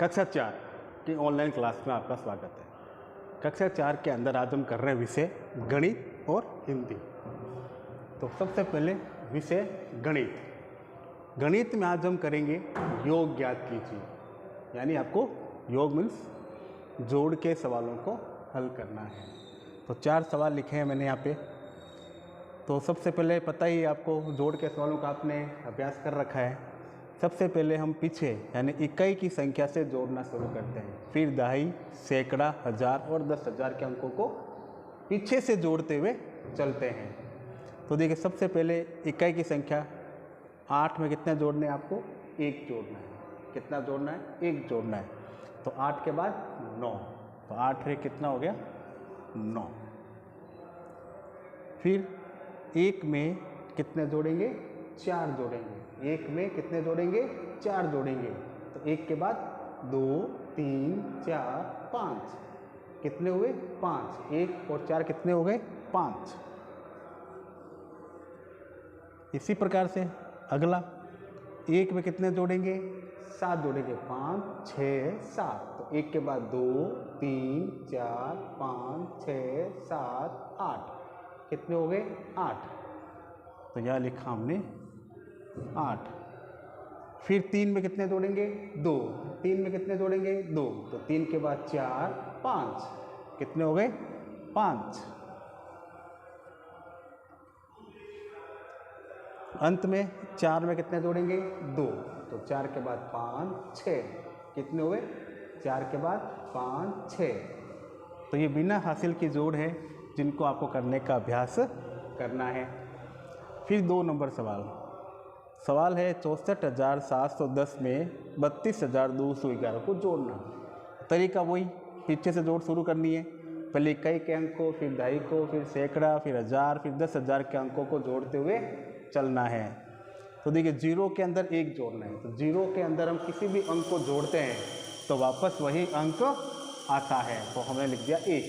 कक्षा 4 की online class में आपका स्वागत है। कक्षा 4 के अंदर आज हम कर रहे हैं विषय गणित और हिंदी। तो सबसे पहले विषय गणित। गणित में आज हम करेंगे योग ज्ञात कीजिए, यानी आपको योग मीन्स जोड़ के सवालों को हल करना है। तो 4 सवाल लिखे हैं मैंने यहाँ पे। तो सबसे पहले पता ही आपको जोड़ के सवालों का आपने अभ्यास कर रखा है। सबसे पहले हम पीछे यानी इकाई की संख्या से जोड़ना शुरू करते हैं, फिर दहाई, सैकड़ा, हजार और 10,000 के अंकों को पीछे से जोड़ते हुए चलते हैं। तो देखिए सबसे पहले इकाई की संख्या 8 में कितने जोड़ने हैं आपको? 1 जोड़ना है। कितना जोड़ना है? 1 जोड़ना है। तो 8 के बाद 9, तो 8 रे कितना हो गया? 9। फिर 1 में कितने जोड़ेंगे? 4 जोड़ेंगे। 1 में कितने जोड़ेंगे? 4 जोड़ेंगे। तो 1 के बाद 2, 3, 4, 5 कितने हुए? 5। 1 और 4 कितने हो गए? 5। इसी प्रकार से अगला 1 में कितने जोड़ेंगे? 7 जोड़ेंगे। 5, 6, 7। तो 1 के बाद 2, 3, 4, 5, 6, 7, 8 कितने हो गए? 8। तो यह लिखा हमने 8। फिर 3 में कितने जोड़ेंगे? 2। 3 में कितने जोड़ेंगे? 2। तो 3 के बाद 4, 5 कितने हो गए? 5। अंत में 4 में कितने जोड़ेंगे? 2। तो 4 के बाद 5, 6 कितने हुए? 4 के बाद 5, 6। तो ये बिना हासिल की जोड़ है जिनको आपको करने का अभ्यास करना है। फिर 2 नंबर सवाल है 64,710 में 32,211 को जोड़ना। तरीका वही, पीछे से जोड़ शुरू करनी है। पहले इकाई के अंक को, फिर दहाई को, फिर सैकड़ा, फिर हजार, फिर 10,000 के अंकों को जोड़ते हुए चलना है। तो देखिए 0 के अंदर 1 जोड़ना है। तो 0 के अंदर हम किसी भी अंक को जोड़ते हैं तो वापस वही अंक आता है। तो हमने लिख दिया 1।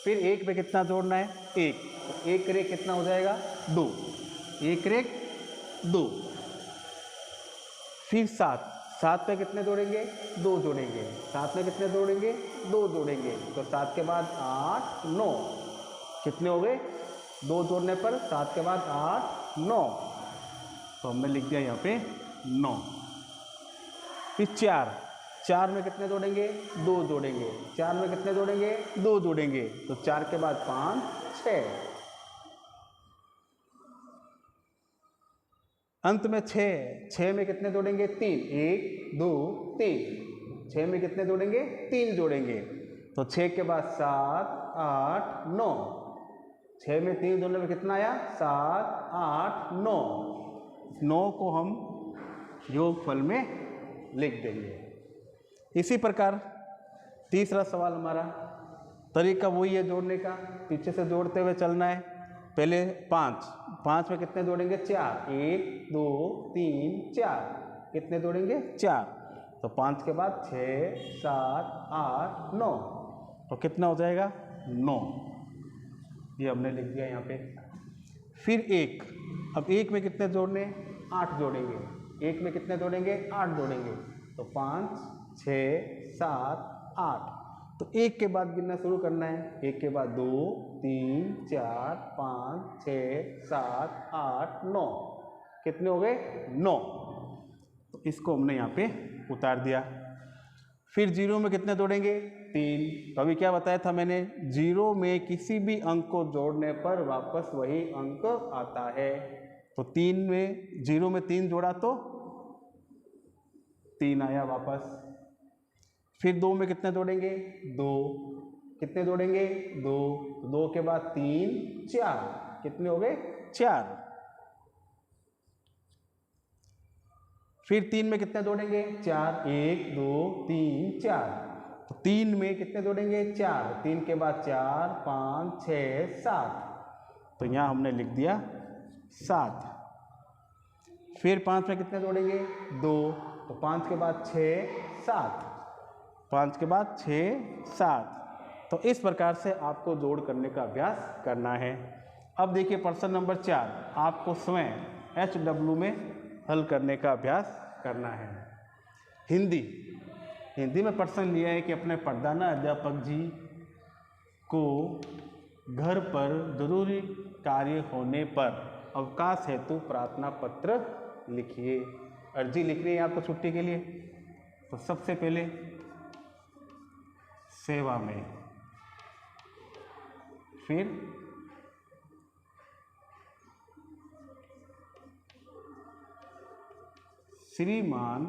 फिर 1 पे कितना जोड़ना है? 1। तो 1 रे कितना हो जाएगा? 2। 1 रे 2। फिर 7 पे कितने जोड़ेंगे? 2 जोड़ेंगे। 7 में कितने जोड़ेंगे? 2 जोड़ेंगे। तो 7 के बाद 8, 9 कितने हो गए? 2 जोड़ने पर 7 के बाद 8, 9। तो हमने लिख दिया यहाँ पे 9। फिर 4 में कितने जोड़ेंगे? 2 जोड़ेंगे। 4 में कितने जोड़ेंगे? 2 जोड़ेंगे। तो 4 के बाद 5, 6। अंत में 6 में कितने जोड़ेंगे? 3। 1, 2, 3। 6 में कितने जोड़ेंगे? 3 जोड़ेंगे। तो 6 के बाद 7, 8, 9। 6 में 3 जोड़ने में कितना आया? 7, 8, 9। 9 को हम योगफल में लिख देंगे। इसी प्रकार तीसरा सवाल हमारा, तरीका वही है जोड़ने का, पीछे से जोड़ते हुए चलना है। पहले 5 में कितने जोड़ेंगे? 4। 1, 2, 3, 4 कितने जोड़ेंगे? 4। तो 5 के बाद 6, 7, 8, 9 तो कितना हो जाएगा? 9। ये हमने लिख दिया यहाँ पे। फिर 1, अब 1 में कितने जोड़ने? 8 जोड़ेंगे। 1 में कितने जोड़ेंगे? 8 जोड़ेंगे। तो 5, 6, 7, 8। तो 1 के बाद गिनना शुरू करना है। 1 के बाद 2, 3, 4, 5, 6, 7, 8, 9 कितने हो गए? 9। तो इसको हमने यहाँ पे उतार दिया। फिर 0 में कितने जोड़ेंगे? 3। तो अभी क्या बताया था मैंने? 0 में किसी भी अंक को जोड़ने पर वापस वही अंक आता है। तो 0 में 3 जोड़ा तो 3 आया वापस। फिर 2 में कितने जोड़ेंगे? 2। कितने जोड़ेंगे? 2। 2 के बाद 3, 4 कितने हो गए? 4। फिर 3 में कितने जोड़ेंगे? 4। 1, 2, 3, 4। तो 3 में कितने जोड़ेंगे? 4। 3 के बाद 4, 5, 6, 7। तो यहाँ हमने लिख दिया 7। फिर 5 में कितने जोड़ेंगे? 2। तो 5 के बाद 6, 7। 5 के बाद 6, 7। तो इस प्रकार से आपको जोड़ करने का अभ्यास करना है। अब देखिए प्रश्न नंबर 4, आपको स्वयं HW में हल करने का अभ्यास करना है। हिंदी हिंदी में प्रश्न लिया है कि अपने प्रधान अध्यापक जी को घर पर जरूरी कार्य होने पर अवकाश हेतु प्रार्थना पत्र लिखिए। अर्जी लिख रही है आपको छुट्टी के लिए। तो सबसे पहले सेवा में, फिर श्रीमान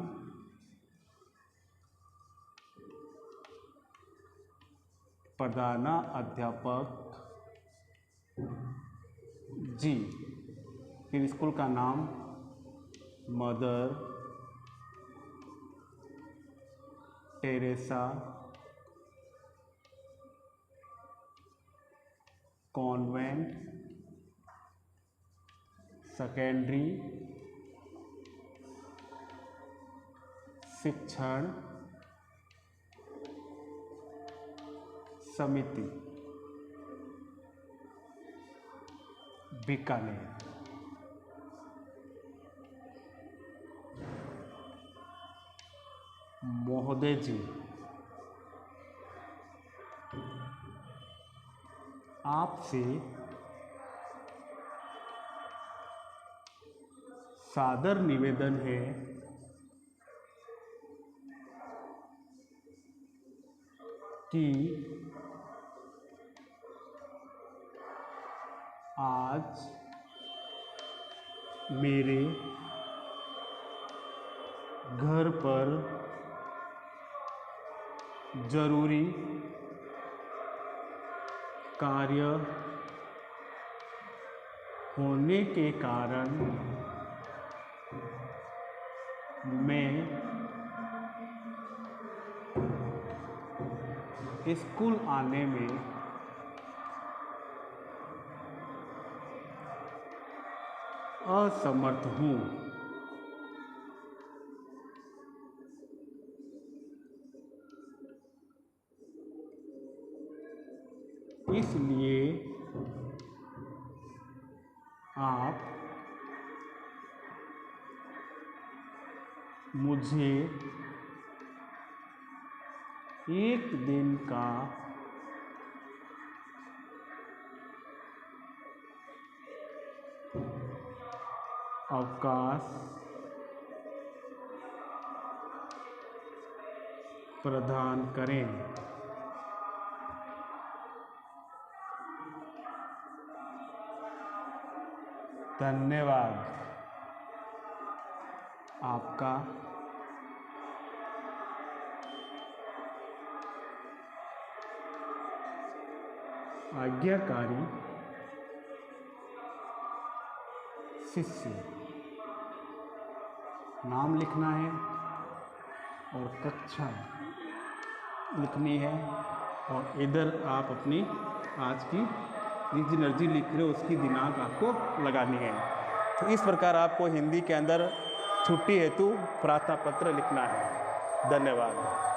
प्रधान अध्यापक जी, फिर स्कूल का नाम मदर टेरेसा कॉन्वेंट सेकेंडरी शिक्षण समिति बीकानेर। महोदय जी, आपसे सादर निवेदन है कि आज मेरे घर पर जरूरी कार्य होने के कारण मैं स्कूल आने में असमर्थ हूँ। इसलिए आप मुझे एक दिन का अवकाश प्रदान करें। धन्यवाद। आपका आज्ञाकारी शिष्य। नाम लिखना है और कक्षा लिखनी है, और इधर आप अपनी आज की जिस दिन अर्जी लिख रहे हो उसकी दिनांक आपको लगानी है। तो इस प्रकार आपको हिंदी के अंदर छुट्टी हेतु प्रार्थना पत्र लिखना है। धन्यवाद।